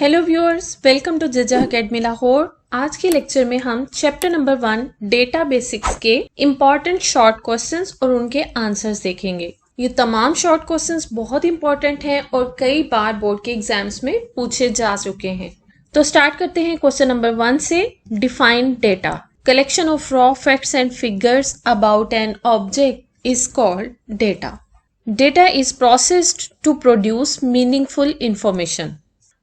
Hello viewers, welcome to जजा academy Lahore. आज के लेक्चर में हम चैप्टर नंबर 1 डेटा बेसिक्स के इम्पॉर्टेंट शॉर्ट क्वेश्चंस और उनके आंसर्स देखेंगे। ये तमाम शॉर्ट क्वेश्चंस बहुत इंपॉर्टेंट हैं और कई बार बोर्ड के एग्जाम्स में पूछे जा चुके हैं। तो स्टार्ट करते हैं क्वेश्चन नंबर 1 से। Define data. Collection of raw facts and figures about an object is called data. Data is processed to produce meaningful information.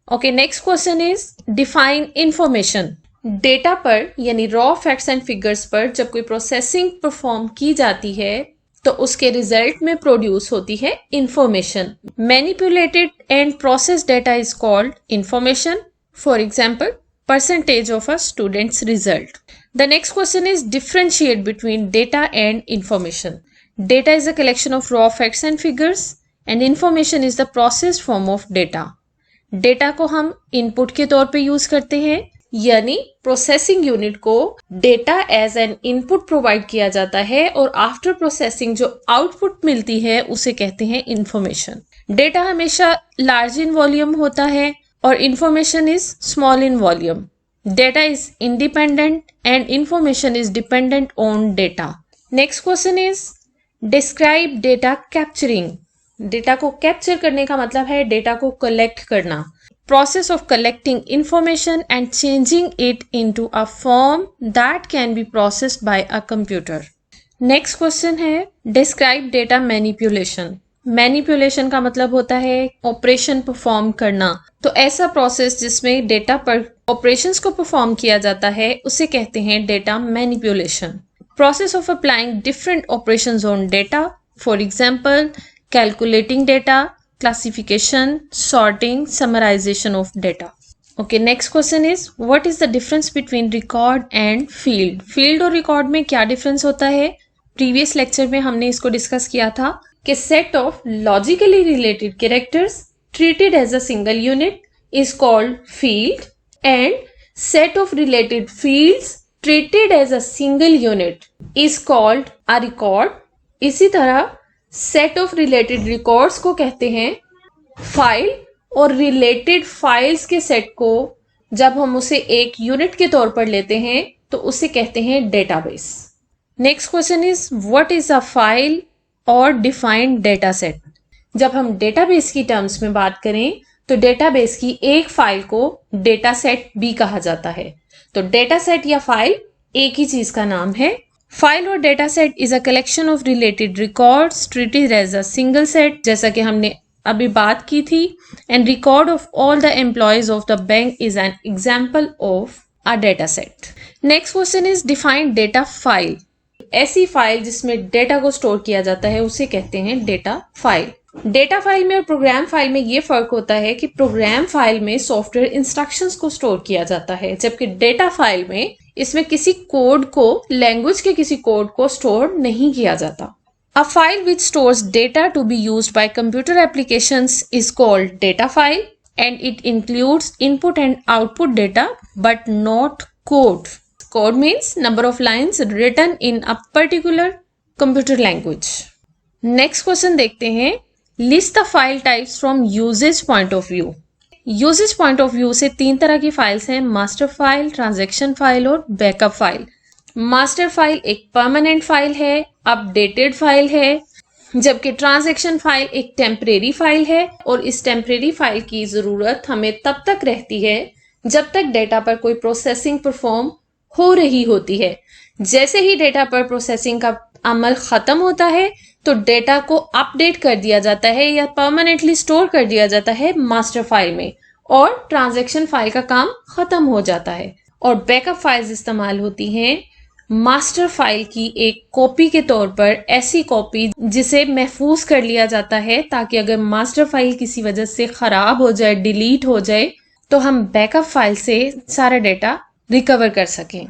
Okay, next question is define information. Data पर यानी raw facts and figures पर जब कोई processing perform की जाती है तो उसके result में produce होती है information. Manipulated and processed data is called information. For example, percentage of a student's result. The next question is differentiate between data and information. Data is a collection of raw facts and figures and information is the processed form of data. Data को हम input के तौर पे use करते हैं, यानी processing unit को data as an input provide किया जाता है और आफ्टर प्रोसेसिंग जो आउटपुट मिलती है उसे कहते हैं इंफॉर्मेशन। डेटा हमेशा लार्ज इन वॉल्यूम होता है और information is small in volume. Data is independent and information is dependent on data. Next question is describe data capturing. Data को कैप्चर करने का मतलब है डेटा को कलेक्ट करना। Process of collecting information and changing it into a form that can be processed bye a computer. Next question है describe data manipulation. Manipulation का मतलब होता है ऑपरेशन परफॉर्म करना। तो ऐसा प्रोसेस जिसमें डेटा पर ऑपरेशंस को परफॉर्म किया जाता है उसे कहते हैं data manipulation. Process of applying different operations on data, for example, calculating data, classification, sorting, summarization of data. Okay, next question is what is the difference between record and field? Field और record में क्या difference होता है? Previous lecture में हमने इसको discuss किया था कि set of logically related characters treated as a single unit is called field and set of related fields treated as a single unit is called a record. इसी तरह set of related records को कहते हैं file और related files के set को जब हम उसे एक यूनिट के तौर पर लेते हैं तो उसे कहते हैं database. Next question is what is a file और डिफाइंड डेटा सेट। जब हम डेटाबेस की टर्म्स में बात करें तो डेटाबेस की एक फाइल को डेटा सेट भी कहा जाता है। तो डेटा सेट या फाइल एक ही चीज का नाम है। फाइल और data set is a collection of related records treated as a single set, जैसा कि हमने अभी बात की थी। And record of all the employees of the bank is an example of a data set. Next question is define data file. ऐसी file जिसमें data को स्टोर किया जाता है उसे कहते हैं डेटा फाइल। डेटा फाइल में और प्रोग्राम फाइल में ये फर्क होता है कि प्रोग्राम फाइल में सॉफ्टवेयर इंस्ट्रक्शंस को स्टोर किया जाता है, जबकि डेटा फाइल में इसमें किसी कोड को, लैंग्वेज के किसी कोड को स्टोर नहीं किया जाता। A file which stores data to be used by computer applications is called data file and it includes input and output data but not code. Code means number of lines written in a particular computer language. Next question देखते हैं list the file types from usage point of view. Usage point of view से तीन तरह की files हैं, master file, transaction file और backup file. Master file एक permanent file है, अपडेटेड फाइल है, जबकि ट्रांजैक्शन फाइल एक टेम्परेरी फाइल है और इस टेम्परेरी फाइल की जरूरत हमें तब तक रहती है जब तक डेटा पर कोई प्रोसेसिंग परफॉर्म हो रही होती है। जैसे ही डेटा पर प्रोसेसिंग का अमल खत्म होता है तो डेटा को अपडेट कर दिया जाता है या परमानेंटली स्टोर कर दिया जाता है मास्टर फाइल में और ट्रांजैक्शन फाइल का काम खत्म हो जाता है। और बैकअप फाइल्स इस्तेमाल होती हैं मास्टर फाइल की एक कॉपी के तौर पर, ऐसी कॉपी जिसे महफूज कर लिया जाता है ताकि अगर मास्टर फाइल किसी वजह से खराब हो जाए, डिलीट हो जाए, तो हम बैकअप फाइल से सारा डेटा रिकवर कर सकें।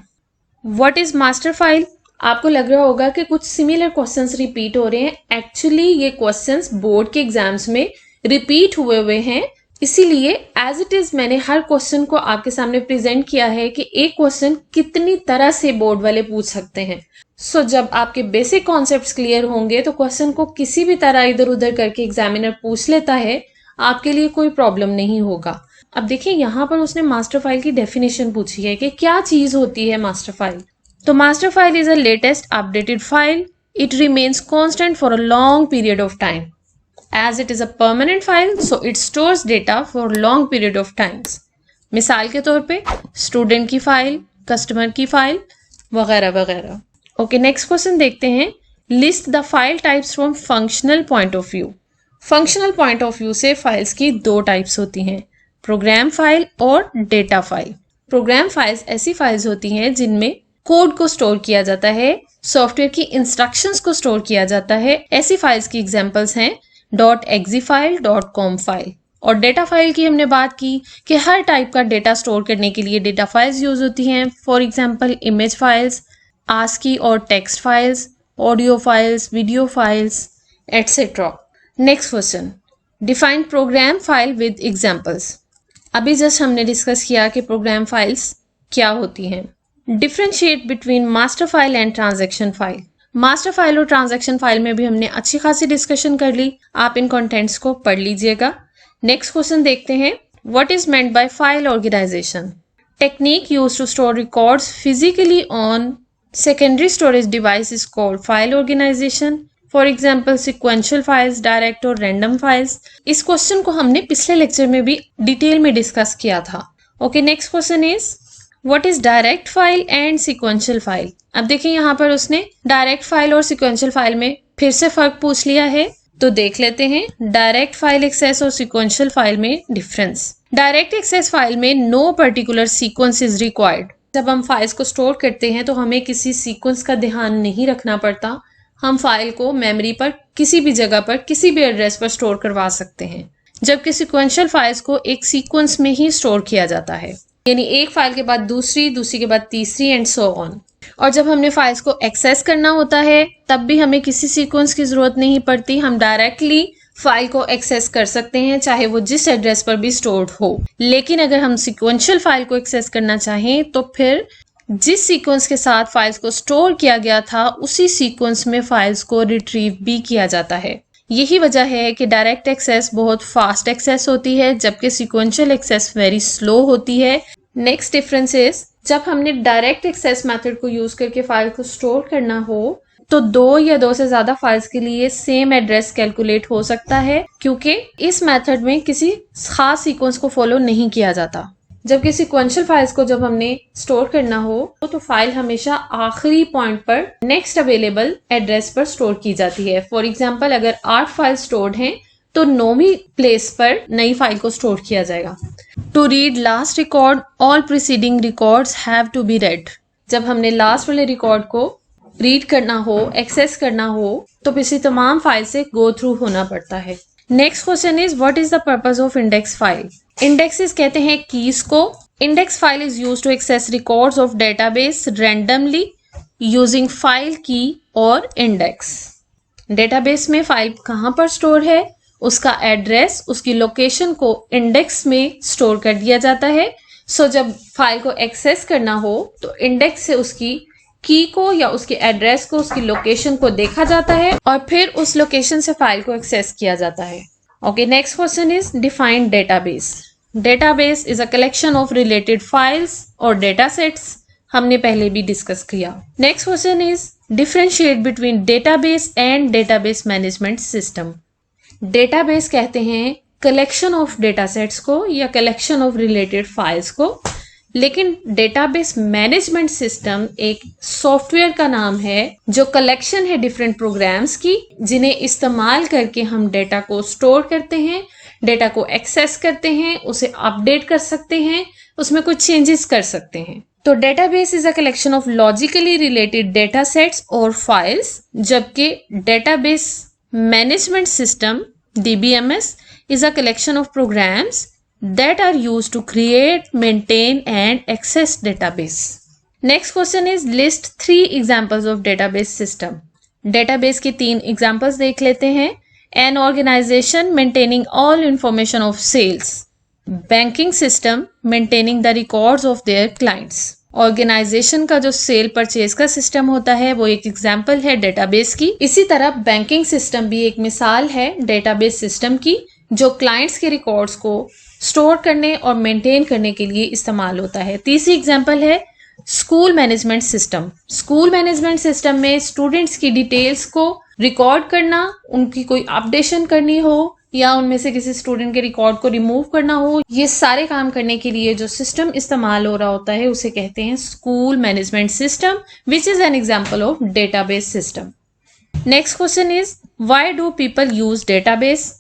What is master file? आपको लग रहा होगा कि कुछ सिमिलर क्वेश्चंस रिपीट हो रहे हैं। एक्चुअली ये क्वेश्चंस बोर्ड के एग्जाम्स में रिपीट हुए हैं, इसीलिए एज इट इज मैंने हर क्वेश्चन को आपके सामने प्रेजेंट किया है कि एक क्वेश्चन कितनी तरह से बोर्ड वाले पूछ सकते हैं। सो जब आपके बेसिक कॉन्सेप्ट्स क्लियर होंगे तो क्वेश्चन को किसी भी तरह इधर उधर करके एग्जामिनर पूछ लेता है, आपके लिए कोई प्रॉब्लम नहीं होगा। अब देखिए यहाँ पर उसने मास्टर फाइल की डेफिनेशन पूछी है कि क्या चीज होती है मास्टर फाइल। तो master file is a latest updated file, it remains constant for a long period of time, as it is a permanent file so it stores data for long period of times. मिसाल के तौर पे student की file, customer की file वगैरह वगैरह। Okay, next question देखते हैं। List the file types from functional point of view. Functional point of view से फाइल्स की दो टाइप्स होती हैं, प्रोग्राम फाइल और डेटा फाइल। प्रोग्राम फाइल्स ऐसी फाइल्स होती हैं जिनमें कोड को स्टोर किया जाता है, सॉफ्टवेयर की इंस्ट्रक्शंस को स्टोर किया जाता है। ऐसी फाइल्स की एग्जांपल्स हैं .exe फाइल, .com फाइल। और डेटा फाइल की हमने बात की कि हर टाइप का डेटा स्टोर करने के लिए डेटा फाइल्स यूज होती हैं। For example image files, ASCII और text files, audio files, video files etcetera. Next question, define program file with examples. अभी जस्ट हमने डिस्कस किया कि प्रोग्राम फाइल्स क्या होती हैं। Differentiate between master file and transaction file. Master file और transaction file में भी हमने अच्छी खासी डिस्कशन कर ली, आप इन कंटेंट्स को पढ़ लीजिएगा। नेक्स्ट क्वेश्चन देखते हैं, what is meant by file organisation. Technique used to store records physically on secondary storage device is called file organisation. For example sequential files, direct और रैंडम फाइल्स। इस question को हमने पिछले लेक्चर में भी detail में डिस्कस किया था। Okay, next question is what is direct file and sequential file. अब देखिए यहाँ पर उसने डायरेक्ट फाइल और सिक्वेंशियल फाइल में फिर से फर्क पूछ लिया है, तो देख लेते हैं डायरेक्ट फाइल एक्सेस और सिक्वेंशियल फाइल में डिफरेंस। डायरेक्ट एक्सेस फाइल में no particular sequence is required. जब हम फाइल्स को स्टोर करते हैं तो हमें किसी सीक्वेंस का ध्यान नहीं रखना पड़ता, हम फाइल को मेमोरी पर किसी भी जगह पर किसी भी एड्रेस पर स्टोर करवा सकते हैं। जबकि सिक्वेंशियल फाइल्स को एक सीक्वेंस में ही स्टोर किया जाता है, यानी एक फाइल के बाद दूसरी, दूसरी के बाद तीसरी एंड सो ऑन। और जब हमने फाइल्स को एक्सेस करना होता है तब भी हमें किसी सीक्वेंस की जरूरत नहीं पड़ती, हम डायरेक्टली फाइल को एक्सेस कर सकते हैं चाहे वो जिस एड्रेस पर भी स्टोर्ड हो। लेकिन अगर हम सिक्वेंशियल फाइल को एक्सेस करना चाहें तो फिर जिस सीक्वेंस के साथ फाइल्स को स्टोर किया गया था उसी सीक्वेंस में फाइल्स को रिट्रीव भी किया जाता है। यही वजह है कि डायरेक्ट एक्सेस बहुत फास्ट एक्सेस होती है जबकि सिक्वेंशियल एक्सेस वेरी स्लो होती है। नेक्स्ट डिफरेंस इज, जब हमने डायरेक्ट एक्सेस मेथड को यूज करके फाइल को स्टोर करना हो तो दो या दो से ज्यादा फाइल्स के लिए सेम एड्रेस कैलकुलेट हो सकता है, क्योंकि इस मेथड में किसी खास सीक्वेंस को फॉलो नहीं किया जाता। जबकि सिक्वेंशियल फाइल्स को जब हमने स्टोर करना हो तो फाइल हमेशा आखिरी पॉइंट पर नेक्स्ट अवेलेबल एड्रेस पर स्टोर की जाती है। फॉर एग्जांपल अगर 8 फाइल स्टोर्ड हैं तो 9वीं प्लेस पर नई फाइल को स्टोर किया जाएगा। To read last record all preceding records have to be read. जब हमने लास्ट वाले रिकॉर्ड को रीड करना हो, एक्सेस करना हो, तो पिछली तमाम फाइल से गो थ्रू होना पड़ता है। Next question is, what is the purpose of index file. Indexes कहते हैं कीज को। Index file is used to access records of database randomly using file key और इंडेक्स। डेटाबेस में फाइल कहाँ पर स्टोर है, उसका एड्रेस, उसकी लोकेशन को इंडेक्स में स्टोर कर दिया जाता है। सो जब फाइल को एक्सेस करना हो तो इंडेक्स से उसकी की को या उसके एड्रेस को, उसकी लोकेशन को देखा जाता है और फिर उस लोकेशन से फाइल को एक्सेस किया जाता है। Okay, next question is define database. Database is a collection of related files और डेटा सेट्स, हमने पहले भी डिस्कस किया। Next question is differentiate between database and database management system. Database कहते हैं कलेक्शन ऑफ डेटा सेट्स को या collection of related files को, लेकिन डेटाबेस मैनेजमेंट सिस्टम एक सॉफ्टवेयर का नाम है जो कलेक्शन है डिफरेंट प्रोग्राम्स की, जिन्हें इस्तेमाल करके हम डेटा को स्टोर करते हैं, डेटा को एक्सेस करते हैं, उसे अपडेट कर सकते हैं, उसमें कुछ चेंजेस कर सकते हैं। तो database is a collection of logically related data sets और फाइल्स, जबकि database management system DBMS is a collection of programs that are used to create, maintain and access database. Next question is list 3 examples of database system. Database के 3 examples देख लेते हैं। An organization maintaining all information of sales. Banking system maintaining the records of their clients. Organisation का जो cell purchase का system होता है वो एक एग्जाम्पल है डेटाबेस की। इसी तरह बैंकिंग सिस्टम भी एक मिसाल है डेटाबेस सिस्टम की, जो क्लाइंट्स के रिकॉर्ड्स को स्टोर करने और मेंटेन करने के लिए इस्तेमाल होता है। तीसरी एग्जांपल है school management system. School management system में स्टूडेंट्स की डिटेल्स को रिकॉर्ड करना, उनकी कोई अपडेशन करनी हो या उनमें से किसी स्टूडेंट के रिकॉर्ड को रिमूव करना हो, ये सारे काम करने के लिए जो सिस्टम इस्तेमाल हो रहा होता है उसे कहते हैं school management system, which is an example of database system. Next question is why do people use database.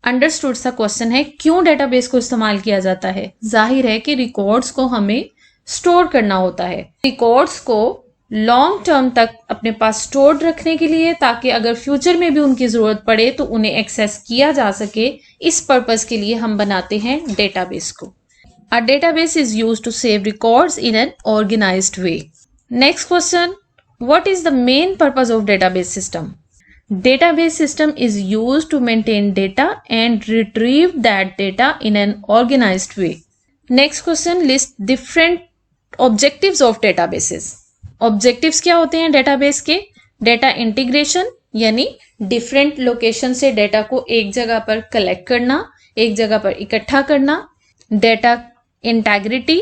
Understood सा क्वेश्चन है, क्यों डेटाबेस को इस्तेमाल किया जाता है। जाहिर है कि रिकॉर्ड्स को हमें स्टोर करना होता है, रिकॉर्ड्स को लॉन्ग टर्म तक अपने पास स्टोर्ड रखने के लिए, ताकि अगर फ्यूचर में भी उनकी जरूरत पड़े तो उन्हें एक्सेस किया जा सके। इस पर्पस के लिए हम बनाते हैं डेटाबेस को। A database is used to save records in an organised way. Next question, what is the main purpose of database system. Database system is used to maintain data and retrieve that data in an organized way. Next question, list different objectives of databases. Objectives क्या होते हैं database के? Data integration यानी different location से data को एक जगह पर collect करना, एक जगह पर इकट्ठा करना। Data integrity,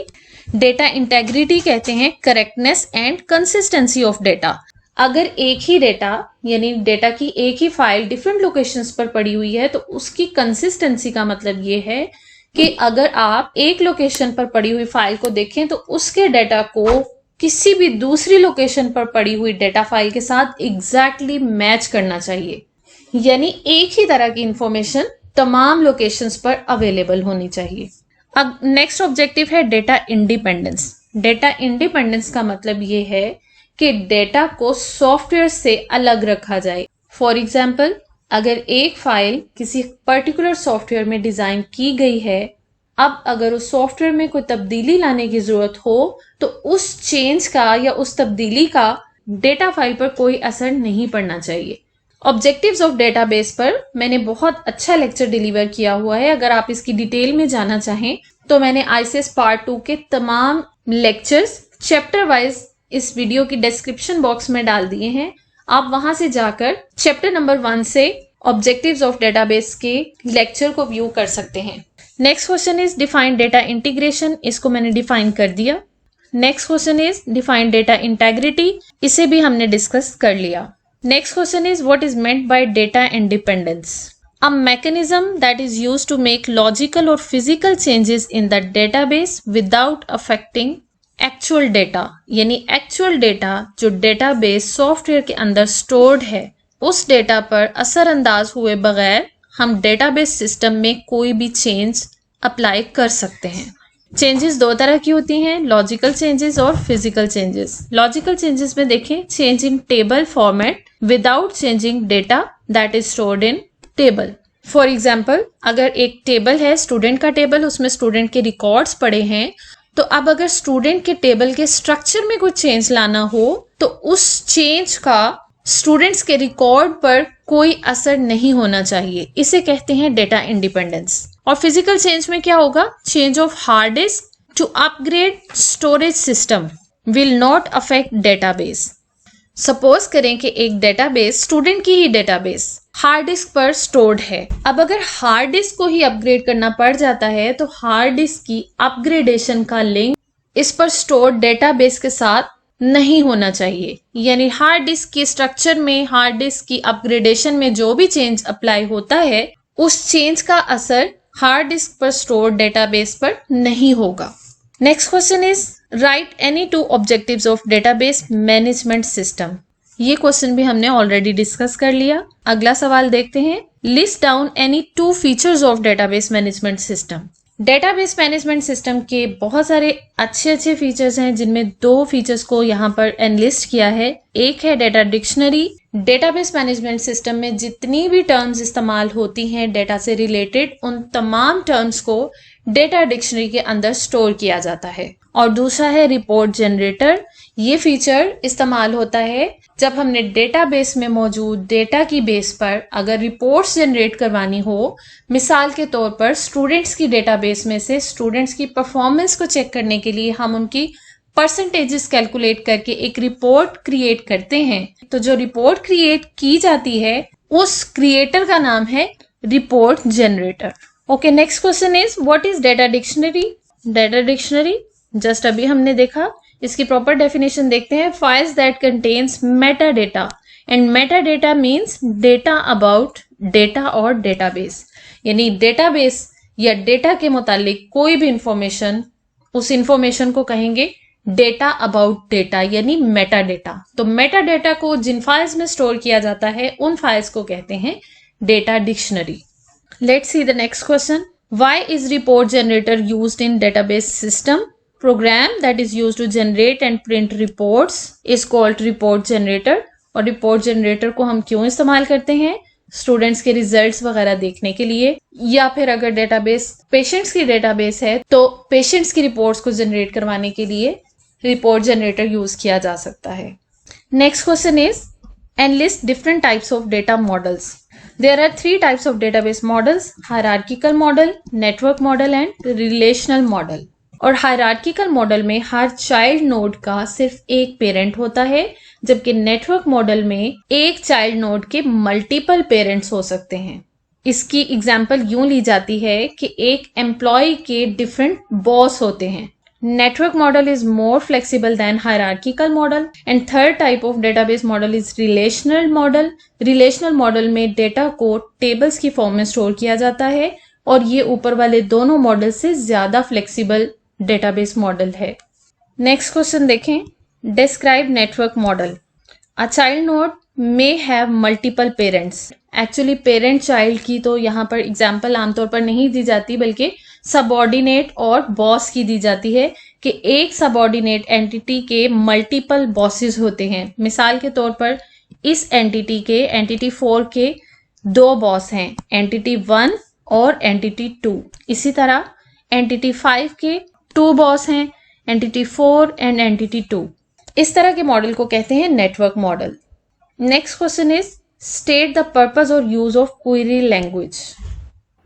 data integrity कहते हैं correctness and consistency of data। अगर एक ही डेटा यानी डेटा की एक ही फाइल डिफरेंट लोकेशंस पर पड़ी हुई है तो उसकी कंसिस्टेंसी का मतलब ये है कि अगर आप एक लोकेशन पर पड़ी हुई फाइल को देखें तो उसके डेटा को किसी भी दूसरी लोकेशन पर पड़ी हुई डेटा फाइल के साथ एग्जैक्टली मैच करना चाहिए, यानी एक ही तरह की इंफॉर्मेशन तमाम लोकेशंस पर अवेलेबल होनी चाहिए। अब नेक्स्ट ऑब्जेक्टिव है डेटा इंडिपेंडेंस। डेटा इंडिपेंडेंस का मतलब ये है कि डेटा को सॉफ्टवेयर से अलग रखा जाए। फॉर एग्जाम्पल, अगर एक फाइल किसी पर्टिकुलर सॉफ्टवेयर में डिजाइन की गई है, अब अगर उस सॉफ्टवेयर में कोई तब्दीली लाने की जरूरत हो तो उस चेंज का या उस तब्दीली का डेटा फाइल पर कोई असर नहीं पड़ना चाहिए। ऑब्जेक्टिव्स ऑफ डेटाबेस पर मैंने बहुत अच्छा लेक्चर डिलीवर किया हुआ है। अगर आप इसकी डिटेल में जाना चाहें तो मैंने ICS पार्ट 2 के तमाम लेक्चर्स चैप्टर वाइज इस वीडियो की डिस्क्रिप्शन बॉक्स में डाल दिए हैं। आप वहां से जाकर चैप्टर नंबर 1 से ऑब्जेक्टिव्स ऑफ डेटाबेस के लेक्चर को व्यू कर सकते हैं। Next question is define data integration. इसको मैंने डिफाइन कर दिया। Next question is define data integrity. इसे भी हमने डिस्कस कर लिया। Next question is what is meant by data independence. A mechanism that is used to make logical और physical changes in the database without affecting actual data, यानी actual data जो database software के अंदर stored है उस data पर असरअंदाज हुए बगैर हम डेटाबेस सिस्टम में कोई भी चेंज अप्लाई कर सकते हैं। चेंजेस दो तरह की होती हैं, लॉजिकल चेंजेस और फिजिकल चेंजेस। लॉजिकल चेंजेस में देखें, change in table format without changing data that is stored in table. For example, अगर एक टेबल है स्टूडेंट का टेबल, उसमें स्टूडेंट के रिकॉर्ड्स पड़े हैं, तो अब अगर स्टूडेंट के टेबल के स्ट्रक्चर में कोई चेंज लाना हो तो उस चेंज का स्टूडेंट्स के रिकॉर्ड पर कोई असर नहीं होना चाहिए। इसे कहते हैं डेटा इंडिपेंडेंस। और फिजिकल चेंज में क्या होगा, change of hard disk to upgrade storage system will not affect database. Suppose करें कि एक डेटाबेस स्टूडेंट की ही डेटाबेस हार्ड डिस्क पर स्टोर्ड है। अब अगर हार्ड डिस्क को ही अपग्रेड करना पड़ जाता है तो हार्ड डिस्क की अपग्रेडेशन का लिंक इस पर स्टोर्ड डेटाबेस के साथ नहीं होना चाहिए। यानी हार्ड डिस्क की स्ट्रक्चर में, हार्ड डिस्क की अपग्रेडेशन में जो भी चेंज अप्लाई होता है उस चेंज का असर हार्ड डिस्क पर स्टोर्ड डेटाबेस पर नहीं होगा। Next question is right any two objectives of database management system. ये क्वेश्चन भी हमने ऑलरेडी डिस्कस कर लिया। अगला सवाल देखते हैं, list down any 2 features of database management system. Database management system के बहुत सारे अच्छे फीचर्स हैं, जिनमें 2 फीचर्स को यहाँ पर एनलिस्ट किया है। एक है data dictionary. Database management system में जितनी भी टर्म्स इस्तेमाल होती हैं डेटा से रिलेटेड, उन तमाम टर्म्स को डेटा डिक्शनरी के अंदर स्टोर किया जाता है। और दूसरा है रिपोर्ट जनरेटर। ये फीचर इस्तेमाल होता है जब हमने डेटाबेस में मौजूद डेटा की बेस पर अगर रिपोर्ट्स जनरेट करवानी हो। मिसाल के तौर पर स्टूडेंट्स की डेटाबेस में से स्टूडेंट्स की परफॉर्मेंस को चेक करने के लिए हम उनकी परसेंटेजेस कैलकुलेट करके एक रिपोर्ट क्रिएट करते हैं। तो जो रिपोर्ट क्रिएट की जाती है उस क्रिएटर का नाम है report generator. Okay, next question is what is data dictionary? Data dictionary just अभी हमने देखा, इसकी प्रॉपर डेफिनेशन देखते हैं। Files that contains Meta data, and Meta data means data about data और डेटाबेस, यानी डेटाबेस या डेटा के मुतालिक कोई भी इंफॉर्मेशन, उस इंफॉर्मेशन को कहेंगे डेटा अबाउट डेटा यानी मेटा डेटा। तो मेटा डेटा को जिन फाइल्स में स्टोर किया जाता है उन फाइल्स को कहते हैं data dictionary. Let's see the next question. Why is report generator used in database system? Program that is used to generate and print reports is called report generator. और report generator को हम क्यों इस्तेमाल करते हैं? स्टूडेंट्स के results वगैरह देखने के लिए, या फिर अगर डेटाबेस पेशेंट्स की डेटाबेस है तो पेशेंट्स की रिपोर्ट्स को जनरेट करवाने के लिए रिपोर्ट जनरेटर यूज किया जा सकता है। Next question is enlist different types of data models. There are 3 types of database models, hierarchical model, network model and relational model. और हायरार्किकल मॉडल में हर चाइल्ड नोड का सिर्फ एक पेरेंट होता है, जबकि नेटवर्क मॉडल में एक चाइल्ड नोड के मल्टीपल पेरेंट्स हो सकते हैं। इसकी एग्जांपल यूं ली जाती है कि एक एम्प्लॉय के डिफरेंट बॉस होते हैं। Network model is more flexible than hierarchical model. And third type of database model is relational model. Relational model में डेटा को टेबल्स की फॉर्म में स्टोर किया जाता है, और ये ऊपर वाले दोनों मॉडल से ज्यादा फ्लेक्सिबल डेटाबेस मॉडल है। नेक्स्ट क्वेश्चन देखें। Describe network model. A child node may have multiple parents. Actually parent child की तो यहाँ पर एग्जाम्पल आमतौर पर नहीं दी जाती, बल्कि सबऑर्डिनेट और बॉस की दी जाती है कि एक सबऑर्डिनेट एंटिटी के मल्टीपल बॉसेस होते हैं। मिसाल के तौर पर इस एंटिटी के एंटिटी 4 के 2 बॉस हैं, एंटिटी 1 और एंटिटी 2। इसी तरह एंटिटी 5 के 2 बॉस हैं, एंटिटी 4 एंड एंटिटी 2। इस तरह के मॉडल को कहते हैं network model. Next question is state the purpose और यूज ऑफ क्वेरी लैंग्वेज।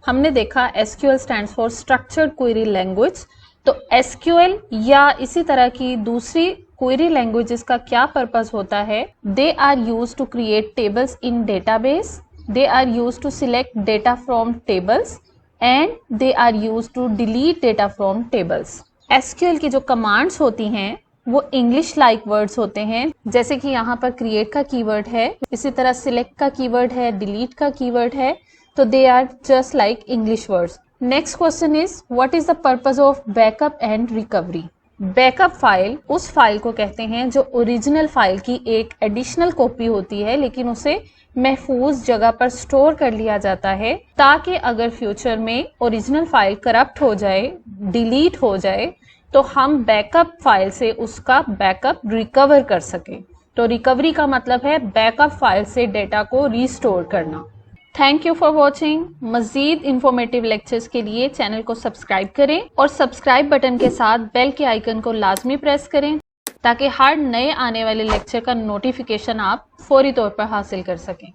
हमने देखा SQL stands for structured query language. तो SQL या इसी तरह की दूसरी क्वेरी लैंग्वेजेस का क्या पर्पस होता है? They are use to create tables in database, they are use to select data from tables, and they are use to delete data from tables. SQL की जो कमांड्स होती हैं वो इंग्लिश लाइक वर्ड्स होते हैं, जैसे कि यहाँ पर क्रिएट का कीवर्ड है, इसी तरह सिलेक्ट का कीवर्ड है, डिलीट का कीवर्ड है, तो they are just like English words. Next question is what is the purpose of backup and recovery. Backup file उस फाइल को कहते हैं जो ओरिजिनल फाइल की एक एडिशनल कॉपी होती है, लेकिन उसे महफूज जगह पर स्टोर कर लिया जाता है, ताकि अगर फ्यूचर में ओरिजिनल फाइल करप्ट हो जाए, डिलीट हो जाए, तो हम बैकअप फाइल से उसका बैकअप रिकवर कर सकें। तो रिकवरी का मतलब है बैकअप फाइल से डेटा को रिस्टोर करना। Thank you for watching. मजीद इंफॉर्मेटिव लेक्चर्स के लिए चैनल को सब्सक्राइब करें और सब्सक्राइब बटन के साथ बेल के आइकन को लाजमी प्रेस करें, ताकि हर नए आने वाले लेक्चर का नोटिफिकेशन आप फौरी तौर पर हासिल कर सकें।